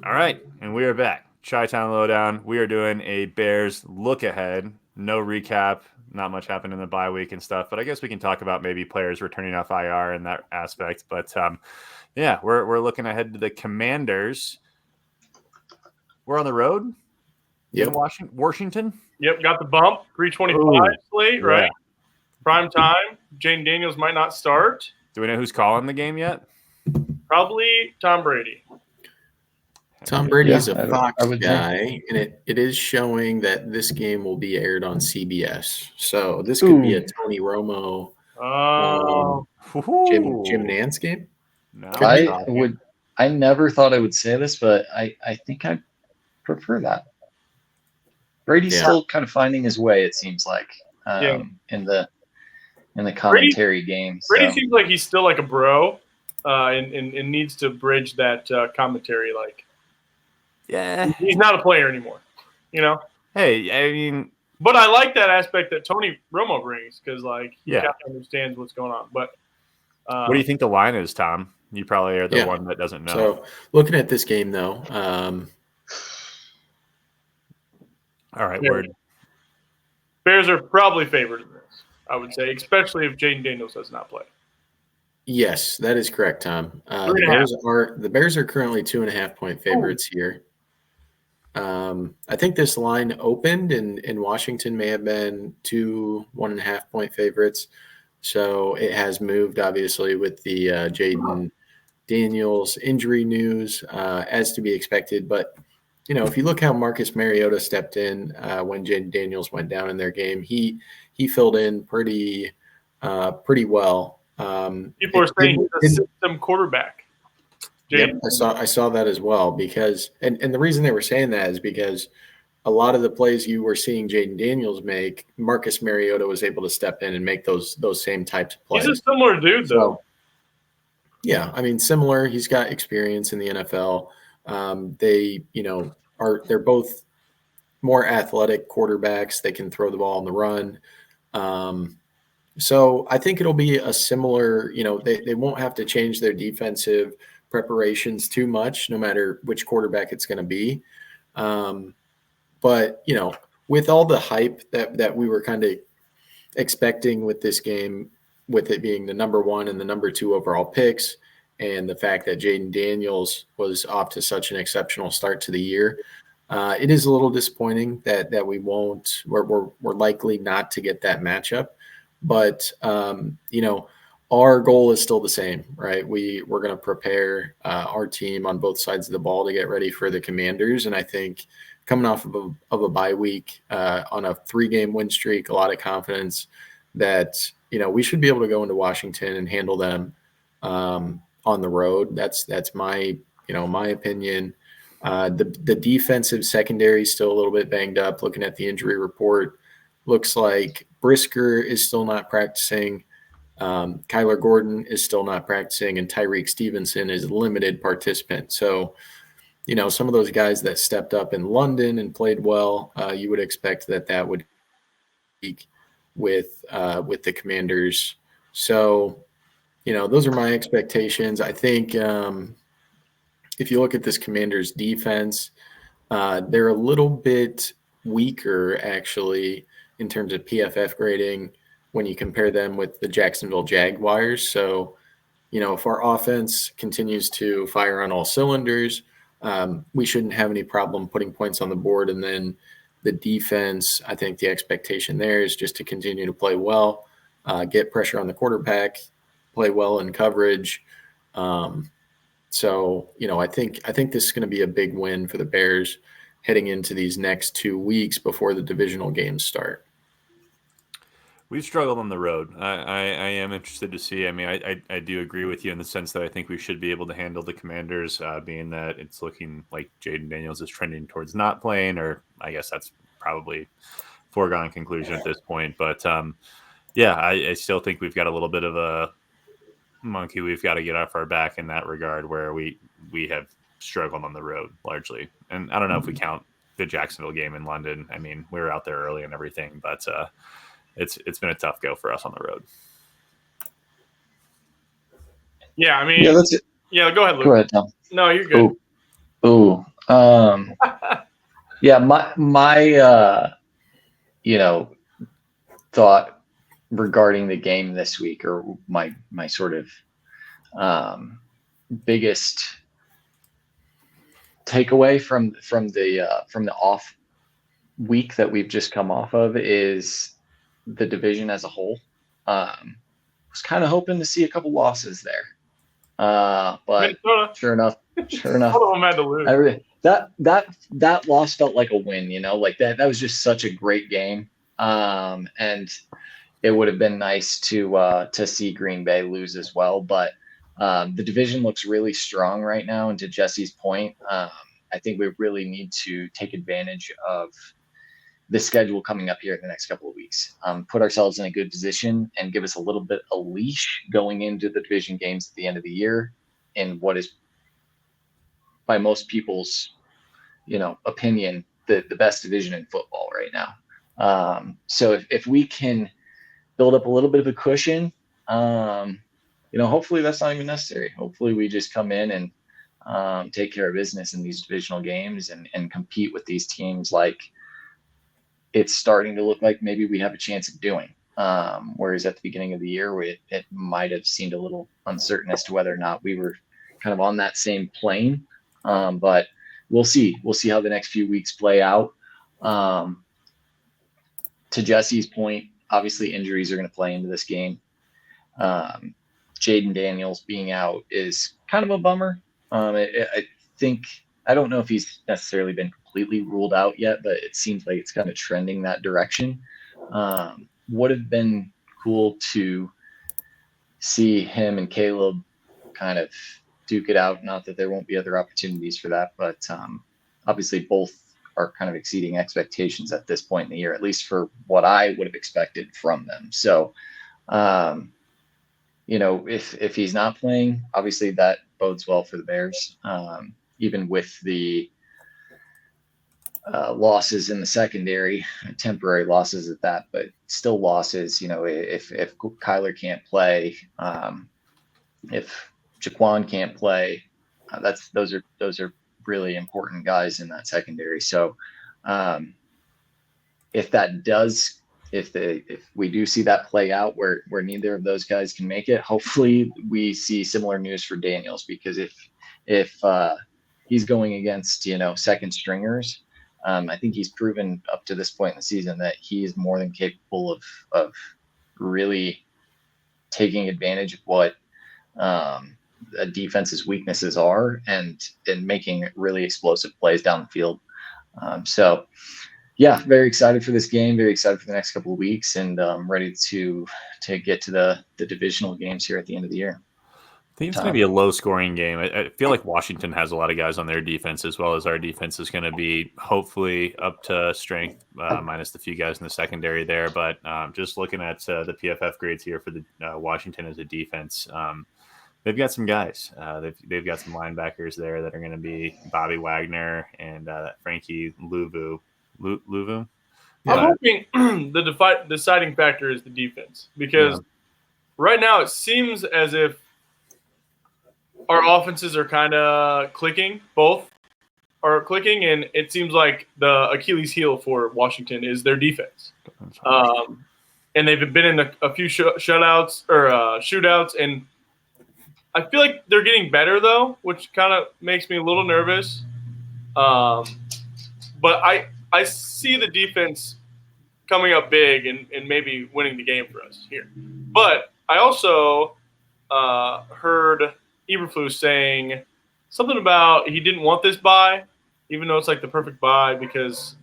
All right, and we are back. Chi-Town Lowdown. We are doing a Bears look ahead. No recap. Not much happened in the bye week and stuff, but I guess we can talk about maybe players returning off IR in that aspect. But yeah, we're looking ahead to the Commanders. We're on the road in Washington. Yep, got the bump. 325 slate, right? Prime time. Jayden Daniels might not start. Do we know who's calling the game yet? Probably Tom Brady. Tom Brady is a Fox guy, and it is showing that this game will be aired on CBS. So this could be a Tony Romo, Jim Nantz game. No. I never thought I would say this, but I think I prefer that. Brady's still kind of finding his way, it seems like, in the commentary game. Brady seems like he's still like a bro, and needs to bridge that commentary. Like, he's not a player anymore, you know. Hey, I mean, but I like that aspect that Tony Romo brings because, like, he kind of understands what's going on. But what do you think the line is, Tom? You probably are the one that doesn't know. So, looking at this game, though. All right, word. Bears are probably favored in this, I would say, especially if Jayden Daniels does not play. Yes, that is correct, Tom. The Bears are currently 2.5-point favorites here. I think this line opened, and Washington may have been 1.5-point favorites. So it has moved, obviously, with the Jayden Daniels injury news, as to be expected. But you know, if you look how Marcus Mariota stepped in when Jayden Daniels went down in their game, he filled in pretty well. People are saying he's a system quarterback. Yep, I saw that as well because and the reason they were saying that is because a lot of the plays you were seeing Jayden Daniels make, Marcus Mariota was able to step in and make those same types of plays. He's a similar dude, though. Yeah, I mean, similar. He's got experience in the NFL. They're both more athletic quarterbacks. They can throw the ball on the run. So I think it'll be a similar, they won't have to change their defensive preparations too much, no matter which quarterback it's going to be. But, with all the hype that we were kind of expecting with this game, with it being the number 1 and the number 2 overall picks, and the fact that Jayden Daniels was off to such an exceptional start to the year, it is a little disappointing that we're likely not to get that matchup. But, our goal is still the same, right? We're going to prepare our team on both sides of the ball to get ready for the Commanders. And I think coming off of a bye week on a 3-game win streak, a lot of confidence that, we should be able to go into Washington and handle them on the road. That's my opinion. The defensive secondary is still a little bit banged up. Looking at the injury report, looks like Brisker is still not practicing. Kyler Gordon is still not practicing, and Tyreek Stevenson is a limited participant. So, some of those guys that stepped up in London and played well, you would expect that would peak with the Commanders. So, those are my expectations. I think if you look at this Commanders defense, they're a little bit weaker, actually, in terms of PFF grading when you compare them with the Jacksonville Jaguars. So, if our offense continues to fire on all cylinders, we shouldn't have any problem putting points on the board. And then the defense, I think the expectation there is just to continue to play well, get pressure on the quarterback, play well in coverage. So, I think this is going to be a big win for the Bears heading into these next 2 weeks before the divisional games start. We've struggled on the road. I am interested to see. I mean, I do agree with you in the sense that I think we should be able to handle the Commanders, being that it's looking like Jayden Daniels is trending towards not playing, or I guess that's probably foregone conclusion at this point. But, I still think we've got a little bit of a monkey we've got to get off our back in that regard, where we have struggled on the road largely. And I don't know if we count the Jacksonville game in London. I mean, we were out there early and everything, but it's been a tough go for us on the road. Yeah, I mean, that's it. Yeah, go ahead, Luke. Go ahead, Tom. No, you're good. Yeah, my thought regarding the game this week, or my sort of biggest takeaway from the off week that we've just come off of, is the division as a whole. Was kind of hoping to see a couple losses there, but Minnesota. sure enough, All of them had to lose. that loss felt like a win. Like that was just such a great game, and it would have been nice to see Green Bay lose as well. But the division looks really strong right now. And to Jesse's point, I think we really need to take advantage of the schedule coming up here in the next couple of weeks. Put ourselves in a good position and give us a little bit a leash going into the division games at the end of the year, in what is, by most people's opinion, the best division in football right now. So if we can build up a little bit of a cushion, hopefully that's not even necessary. Hopefully we just come in and take care of business in these divisional games and compete with these teams like it's starting to look like maybe we have a chance of doing. Whereas at the beginning of the year, it might have seemed a little uncertain as to whether or not we were kind of on that same plane. But we'll see. We'll see how the next few weeks play out. To Jesse's point, obviously injuries are going to play into this game. Jayden Daniels being out is kind of a bummer. I don't know if he's necessarily been completely ruled out yet, but it seems like it's kind of trending that direction. Would have been cool to see him and Caleb kind of duke it out. Not that there won't be other opportunities for that, but obviously both are kind of exceeding expectations at this point in the year, at least for what I would have expected from them. So, if he's not playing, obviously that bodes well for the Bears, even with the losses in the secondary, temporary losses at that, but still losses. If Kyler can't play, if Jaquan can't play, those are really important guys in that secondary. So if we do see that play out where neither of those guys can make it, hopefully we see similar news for Daniels, because if he's going against second stringers, I think he's proven up to this point in the season that he is more than capable of really taking advantage of what a defense's weaknesses are and making really explosive plays down the field. So yeah, very excited for this game, very excited for the next couple of weeks, and ready to get to the divisional games here at the end of the year. I think it's going to be a low-scoring game. I feel like Washington has a lot of guys on their defense, as well as our defense is going to be hopefully up to strength, minus the few guys in the secondary there. But just looking at the PFF grades here for the Washington as a defense, they've got some guys. They've got some linebackers there that are going to be Bobby Wagner and Frankie Louvu. I'm hoping the deciding factor is the defense, because right now it seems as if our offenses are kind of clicking. Both are clicking, and it seems like the Achilles heel for Washington is their defense. And they've been in a few shootouts, and I feel like they're getting better, though, which kind of makes me a little nervous. But I see the defense coming up big and maybe winning the game for us here. But I also heard Eberflus saying something about he didn't want this bye, even though it's like the perfect bye, because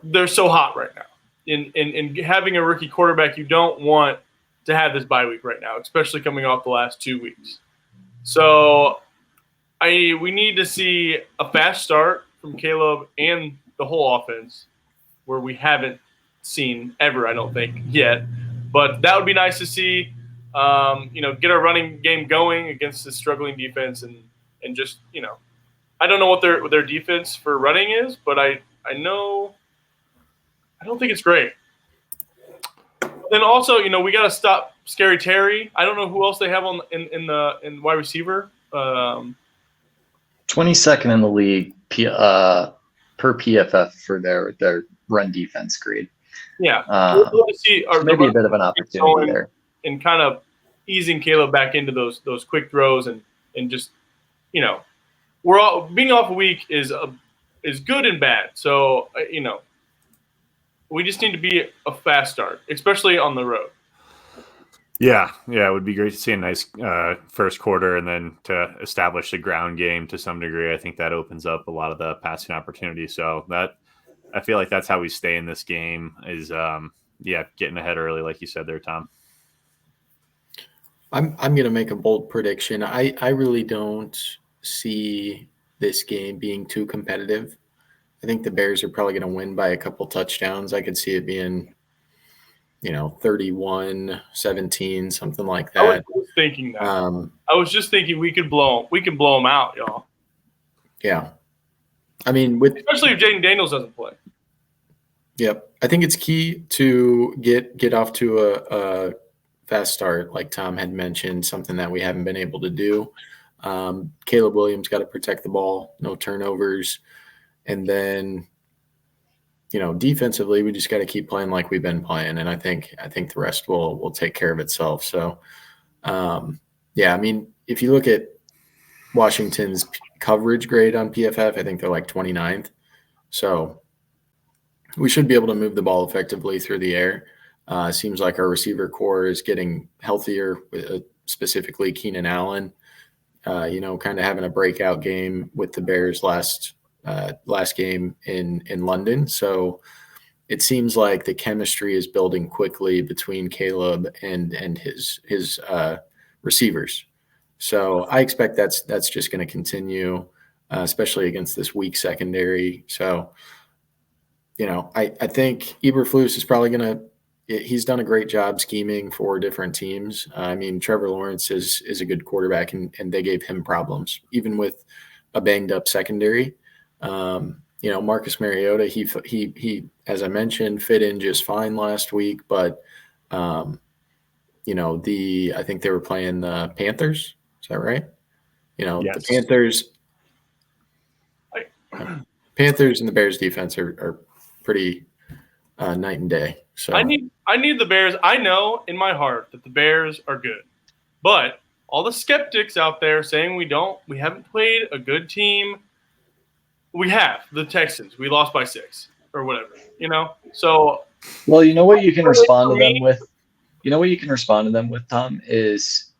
they're so hot right now. In having a rookie quarterback, you don't want to have this bye week right now, especially coming off the last 2 weeks. So we need to see a fast start from Caleb and the whole offense, where we haven't seen ever, I don't think, yet. But that would be nice to see. Get our running game going against this struggling defense, and just I don't know what their defense for running is, but I know I don't think it's great. Then also, we got to stop Scary Terry. I don't know who else they have in wide receiver. 22nd in the league per PFF for their run defense grade. Yeah, we'll to see maybe a bit of an opportunity there, and kind of easing Caleb back into those quick throws and just we're all being off a week is good and bad. So we just need to be a fast start, especially on the road. Yeah, it would be great to see a nice first quarter and then to establish the ground game to some degree. I think that opens up a lot of the passing opportunities. So that I feel like that's how we stay in this game is getting ahead early, like you said there, Tom. I'm going to make a bold prediction. I really don't see this game being too competitive. I think the Bears are probably going to win by a couple touchdowns. I could see it being 31-17, something like that. I was thinking that. I was just thinking we can blow them out, y'all. Yeah. I mean, especially if Jayden Daniels doesn't play. Yep. I think it's key to get off to a fast start, like Tom had mentioned, something that we haven't been able to do. Caleb Williams got to protect the ball, no turnovers. And then, defensively, we just got to keep playing like we've been playing. And I think the rest will take care of itself. So, I mean, if you look at Washington's coverage grade on PFF, I think they're like 29th. So we should be able to move the ball effectively through the air. Seems like our receiver core is getting healthier, specifically Keenan Allen, kind of having a breakout game with the Bears last game in London. So it seems like the chemistry is building quickly between Caleb and his receivers. So I expect that's just going to continue, especially against this weak secondary. So, I think Eberflus is probably going to – he's done a great job scheming for different teams. I mean, Trevor Lawrence is a good quarterback, and they gave him problems, even with a banged-up secondary. Marcus Mariota, he as I mentioned, fit in just fine last week, but I think they were playing the Panthers. Is that right? Yes. The Panthers and the Bears defense are pretty night and day. So I need the Bears. I know in my heart that the Bears are good, but all the skeptics out there saying we haven't played a good team. We have the Texans. We lost by 6 or whatever, So, well, what you can respond to them with. What you can respond to them with, Tom, is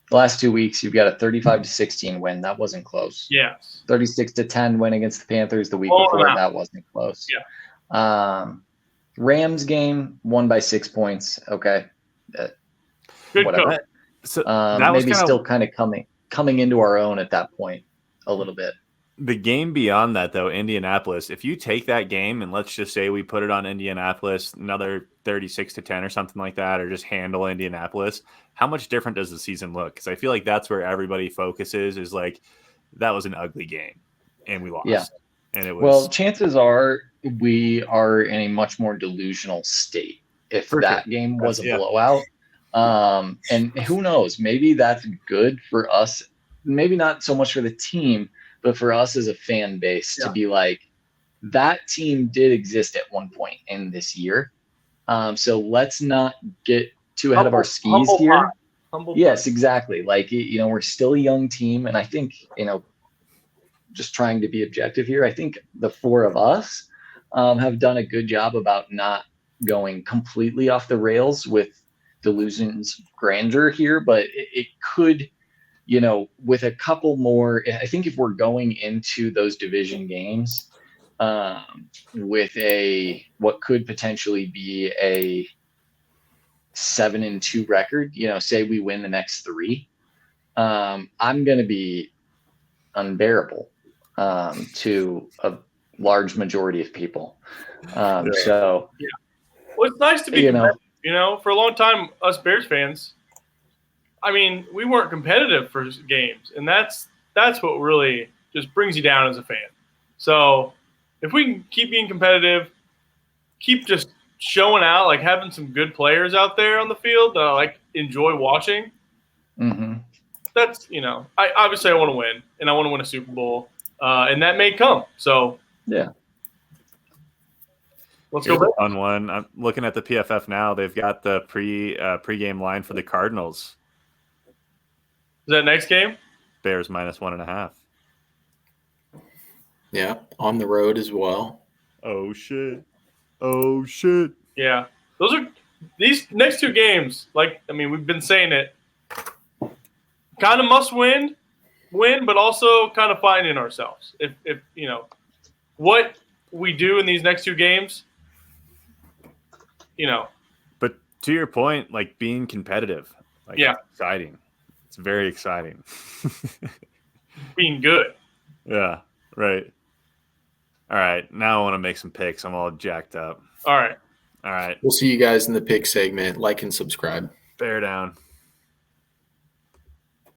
the last 2 weeks you've got a 35-16 win. That wasn't close. Yes. 36-10 win against the Panthers the week before. That wasn't close. Yeah. Rams game won by 6 points. Okay. Good whatever. coach. So that maybe still kind of coming into our own at that point a little bit. The game beyond that, though, Indianapolis, if you take that game and let's just say we put it on Indianapolis, another 36-10 or something like that, or just handle Indianapolis, how much different does the season look? Because I feel like that's where everybody focuses is like, that was an ugly game and we lost. Yeah. And it was. Well, chances are we are in a much more delusional state if that game was a blowout. And who knows, maybe that's good for us. Maybe not so much for the team, but for us as a fan base to be like, that team did exist at one point in this year. So let's not get too ahead of our skis here. Yes, exactly. Like, we're still a young team. And I think, just trying to be objective here, I think the four of us have done a good job about not going completely off the rails with delusions grandeur here, but it could – with a couple more, I think if we're going into those division games with what could potentially be a 7-2 record, say we win the next 3, I'm going to be unbearable to a large majority of people. So, well, it's nice to be, for a long time, us Bears fans, I mean, we weren't competitive for games, and that's what really just brings you down as a fan. So if we can keep being competitive, keep just showing out, like having some good players out there on the field that I enjoy watching, that's I obviously I want to win, and I want to win a Super Bowl, and that may come. So yeah, let's Here's go. a fun one. I'm looking at the PFF now. They've got the pregame line for the Cardinals. Is that next game? Bears -1.5. Yeah, on the road as well. Oh shit! Oh shit! Yeah, those are these next two games. Like we've been saying it, kind of must win, but also kind of finding ourselves. If what we do in these next two games, But to your point, like being competitive, like Yeah. it's exciting. It's very exciting. being good. Yeah, right. All right, now I want to make some picks. I'm all jacked up. All right. All right, We'll see you guys in the pick segment. Like and subscribe. bear down.